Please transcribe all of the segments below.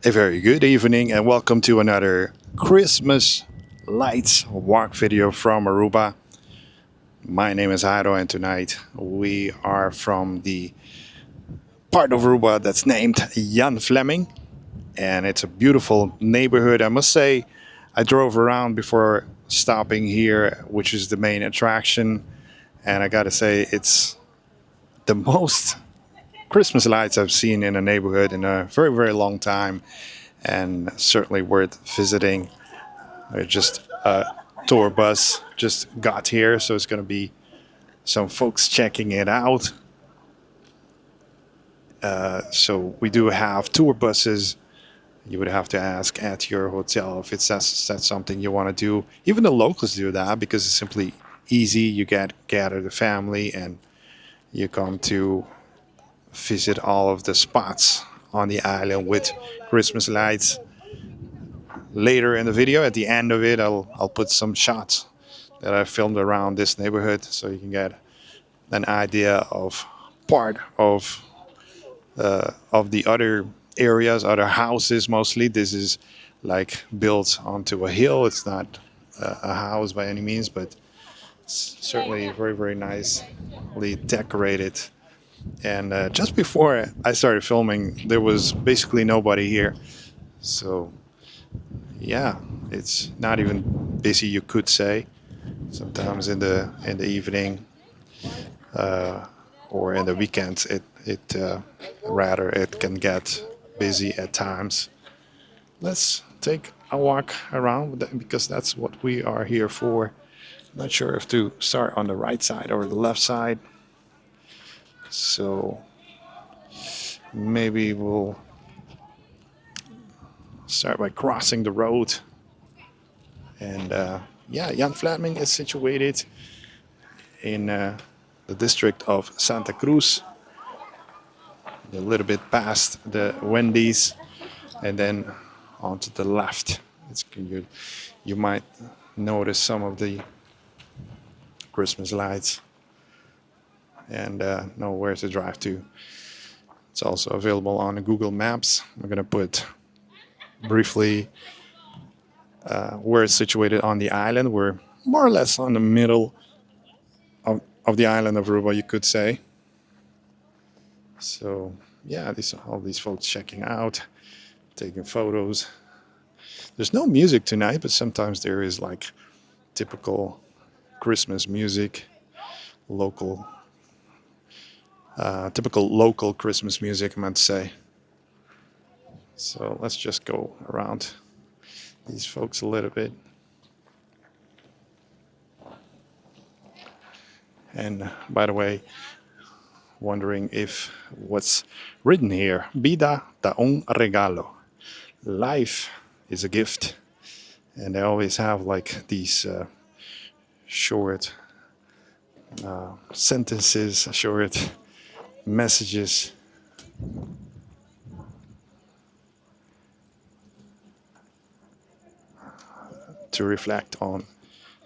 A very good evening and welcome to another Christmas lights walk video from Aruba. My name is Jairo and tonight we are from the part of Aruba that's named Jan Flemming, and it's a beautiful neighborhood. I must say, I drove around before stopping here, which is the main attraction, and I gotta say it's the most Christmas lights I've seen in a neighborhood in a very, very long time, and certainly worth visiting. Just a tour bus just got here, so it's going to be some folks checking it out. So we do have tour buses. You would have to ask at your hotel if that's something you want to do. Even the locals do that because it's simply easy. You gather the family and you come to visit all of the spots on the island with Christmas lights. Later in the video, at the end of it, I'll put some shots that I filmed around this neighborhood so you can get an idea of part of the other areas, other houses mostly. This is like built onto a hill. It's not a house by any means, but it's certainly very, very nicely decorated. And just before I started filming, there was basically nobody here. So yeah, it's not even busy, you could say. Sometimes in the evening or in the weekends, it rather it can get busy at times. Let's take a walk around because that's what we are here for. Not sure if to start on the right side or the left side. So maybe we'll start by crossing the road. And yeah, Jan Flemming is situated in the district of Santa Cruz, a little bit past the Wendy's, and then onto the left. You might notice some of the Christmas lights and know where to drive to. It's also available on Google Maps. I'm going to put briefly where it's situated on the island. We're more or less on the middle of the island of Aruba, you could say. So yeah, all these folks checking out, taking photos. There's no music tonight, but sometimes there is like typical Christmas music, local, typical local Christmas music, I might say. So let's just go around these folks a little bit. And by the way, wondering if what's written here, vida da un regalo. Life is a gift. And they always have like these short sentences, short messages to reflect on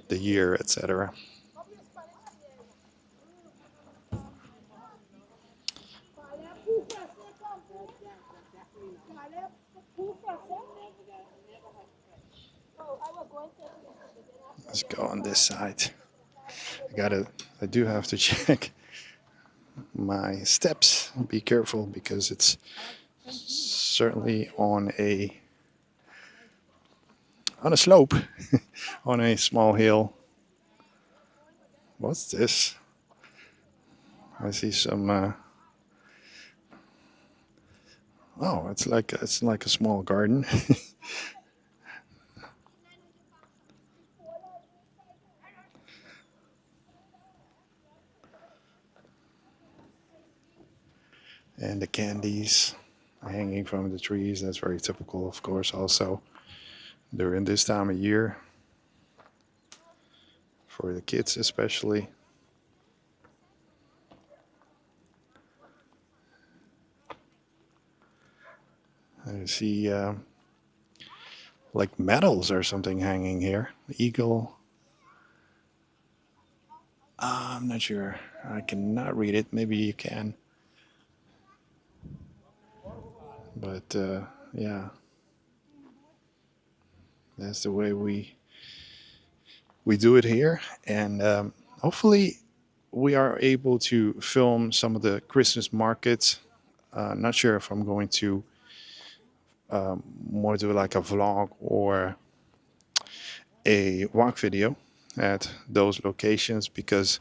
the year, etc. Let's go on this side. I do have to check my steps. Be careful because it's certainly on a slope, on a small hill. What's this? I see some. Oh, it's like a small garden. And the candies hanging from the trees. That's very typical, of course, also during this time of year for the kids, especially. I see like medals or something hanging here. Eagle. I'm not sure. I cannot read it. Maybe you can. But yeah. That's the way we do it here, and hopefully we are able to film some of the Christmas markets. Not sure if I'm going to more do like a vlog or a walk video at those locations because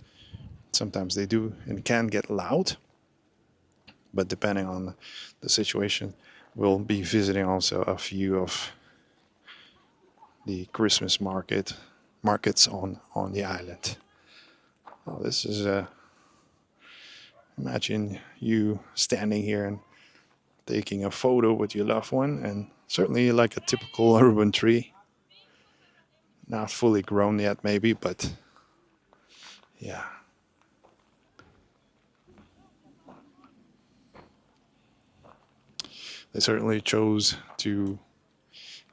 sometimes they do and can get loud. But depending on the situation, we'll be visiting also a few of the Christmas markets on the island. Oh, this is imagine you standing here and taking a photo with your loved one, and certainly like a typical urban tree, not fully grown yet, maybe, but yeah. They certainly chose to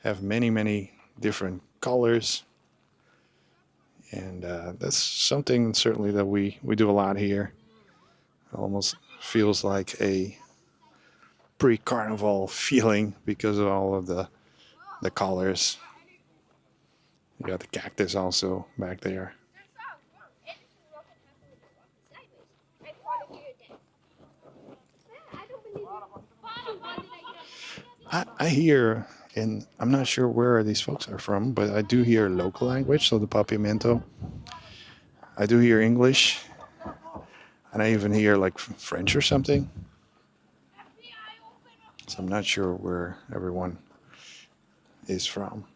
have many different colors, and that's something certainly that we do a lot here. Almost feels like a pre-carnival feeling because of all of the colors. You got the cactus also back there. I hear, and I'm not sure where these folks are from, but I do hear local language, so the Papiamento. I do hear English, and I even hear like French or something. So I'm not sure where everyone is from.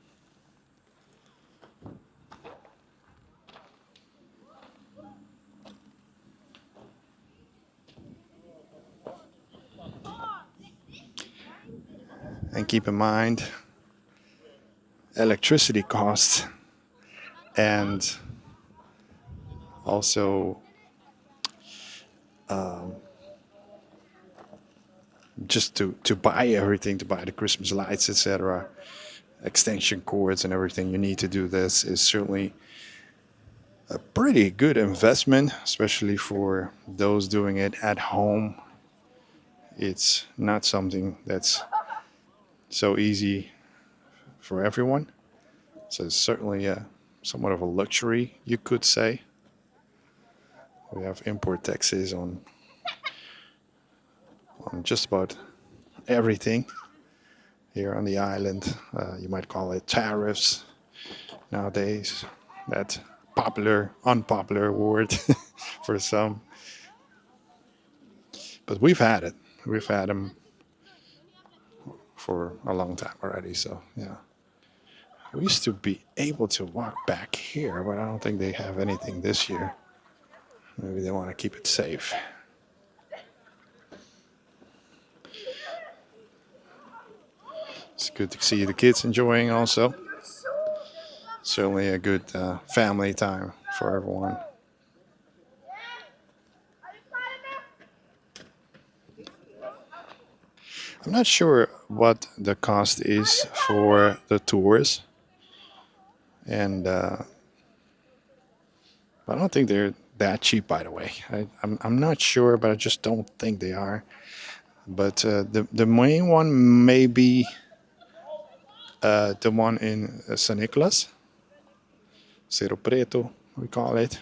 And keep in mind, electricity costs and also just to buy everything, to buy the Christmas lights, etc., extension cords and everything you need to do this is certainly a pretty good investment, especially for those doing it at home. It's not something that's so easy for everyone. So it's certainly somewhat of a luxury, you could say. We have import taxes on just about everything here on the island. You might call it tariffs nowadays. That unpopular word for some. But we've had it. We've had them for a long time already. So yeah, we used to be able to walk back here, but I don't think they have anything this year. Maybe they want to keep it safe. It's good to see the kids enjoying also. Certainly a good family time for everyone. I'm not sure what the cost is for the tours, and I don't think they're that cheap. By the way, I'm not sure, but I just don't think they are. But the main one may be the one in San Nicolas, Cerro Preto, we call it.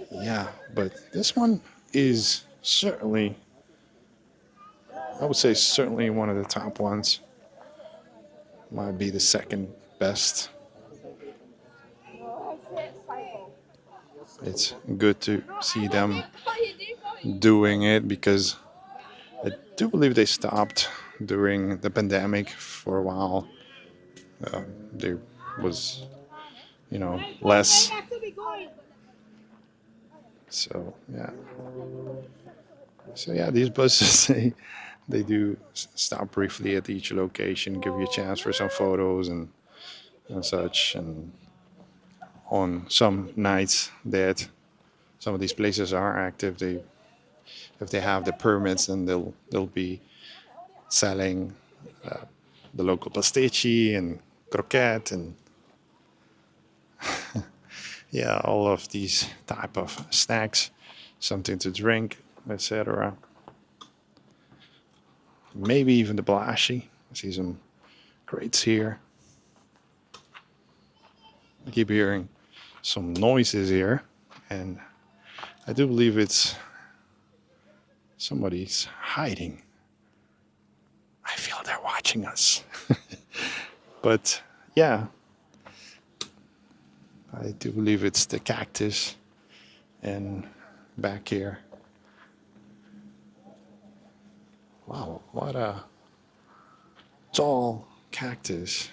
Yeah, but this one is certainly, I would say, certainly one of the top ones. Might be the second best. It's good to see them doing it because I do believe they stopped during the pandemic for a while. There was, less. So yeah. So yeah, these buses they do stop briefly at each location, give you a chance for some photos and such. And on some nights that some of these places are active, they if they have the permits, then they'll be selling the local pasticci and croquette and yeah, all of these type of snacks, something to drink, etc. Maybe even the balashi, see some crates here. I keep hearing some noises here, and I do believe it's somebody's hiding. I feel they're watching us. But yeah, I do believe it's the cactus. And back here, wow, what a tall cactus.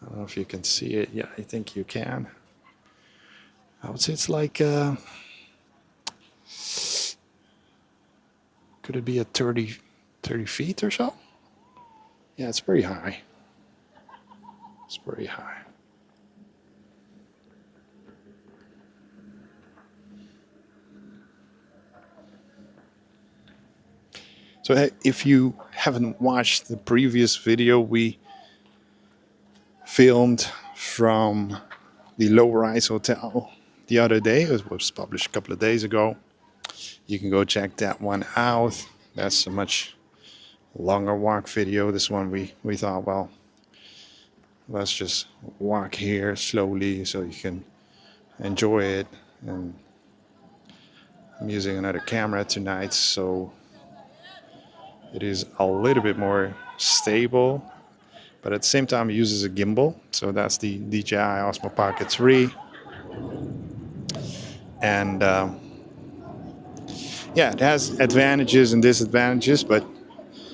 I don't know if you can see it. Yeah, I think you can. I would say it's like, could it be a 30 feet or so? Yeah, it's pretty high. It's pretty high. So hey, if you haven't watched the previous video we filmed from the Low Rise Hotel the other day, it was published a couple of days ago, you can go check that one out. That's a much longer walk video. This one we thought, well, let's just walk here slowly so you can enjoy it. And I'm using another camera tonight, so it is a little bit more stable, but at the same time it uses a gimbal. So that's the DJI Osmo Pocket 3. And yeah, it has advantages and disadvantages, but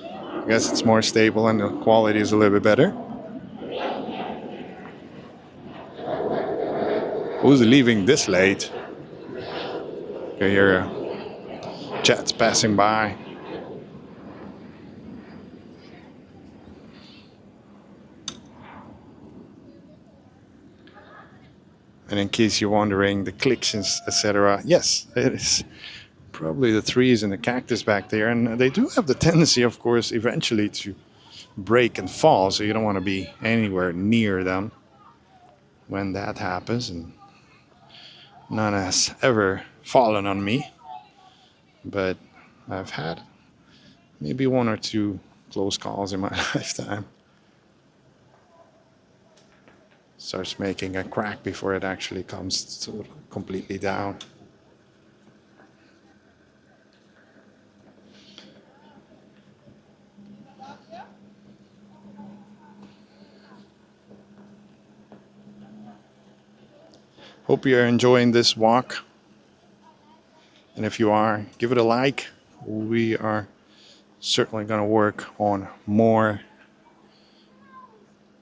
I guess it's more stable and the quality is a little bit better. Who's leaving this late? You hear jets passing by. And in case you're wondering, the clicks, etc. Yes, it is probably the trees and the cactus back there. And they do have the tendency, of course, eventually to break and fall. So you don't want to be anywhere near them when that happens. And none has ever fallen on me. But I've had maybe one or two close calls in my lifetime. Starts making a crack before it actually comes completely down. Hope you're enjoying this walk. And if you are, give it a like. We are certainly going to work on more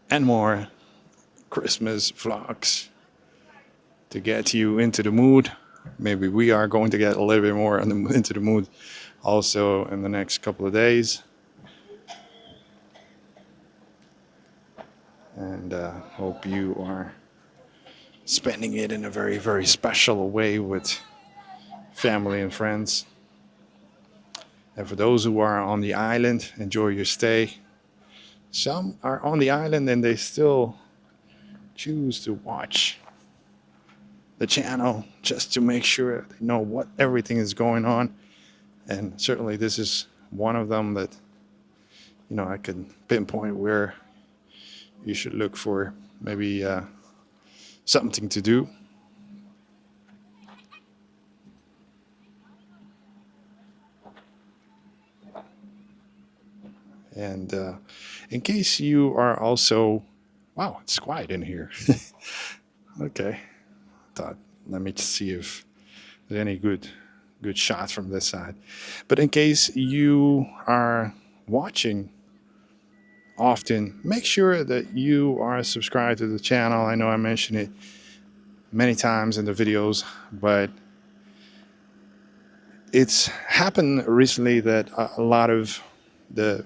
and more Christmas vlogs to get you into the mood. Maybe we are going to get a little bit more into the mood also in the next couple of days. And hope you are spending it in a very, very special way with family and friends. And for those who are on the island, enjoy your stay. Some are on the island and they still choose to watch the channel just to make sure they know what everything is going on. And certainly this is one of them that, you know, I can pinpoint where you should look for maybe something to do. And in case you are also, wow, it's quiet in here. Okay, thought, let me see if there's any good shots from this side. But in case you are watching often, make sure that you are subscribed to the channel. I know I mentioned it many times in the videos, but it's happened recently that a lot of the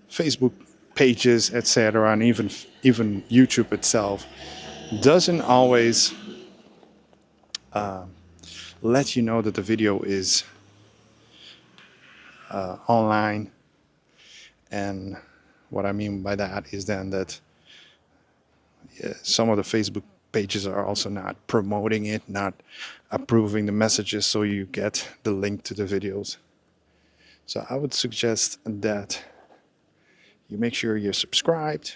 Facebook pages, etc., and even YouTube itself doesn't always let you know that the video is online. And what I mean by that is then that some of the Facebook pages are also not promoting it, not approving the messages so you get the link to the videos. So I would suggest that you make sure you're subscribed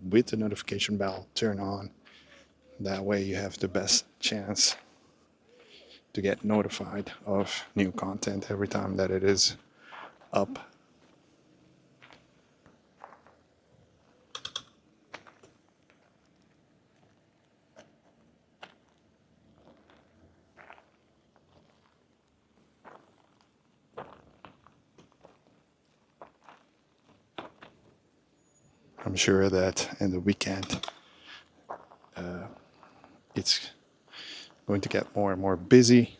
with the notification bell turned on. That way you have the best chance to get notified of new content every time that it is up. I'm sure that in the weekend it's going to get more and more busy.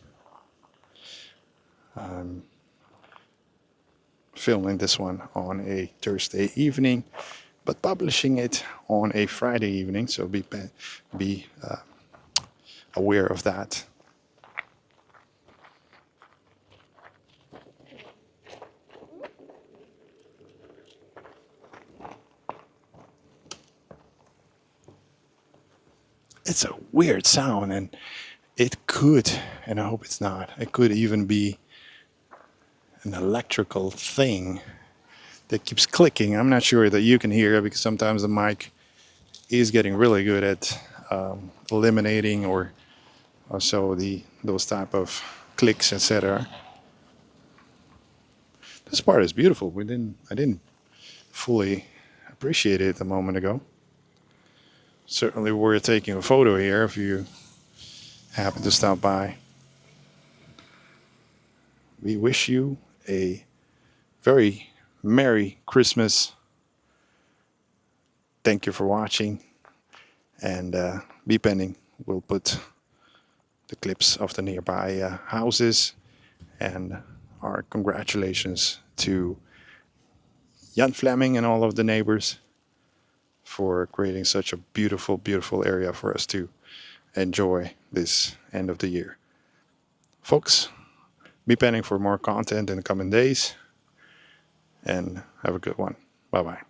Filming this one on a Thursday evening, but publishing it on a Friday evening, so be aware of that. It's a weird sound, and it could, and I hope it's not, it could even be an electrical thing that keeps clicking. I'm not sure that you can hear it because sometimes the mic is getting really good at eliminating or also those type of clicks, etc. This part is beautiful. I didn't fully appreciate it a moment ago. Certainly worth taking a photo here if you happen to stop by. We wish you a very Merry Christmas. Thank you for watching, and be pending. We'll put the clips of the nearby houses, and our congratulations to Jan Flemming and all of the neighbors for creating such a beautiful, beautiful area for us to enjoy this end of the year. Folks, be pending for more content in the coming days, and have a good one. Bye-bye.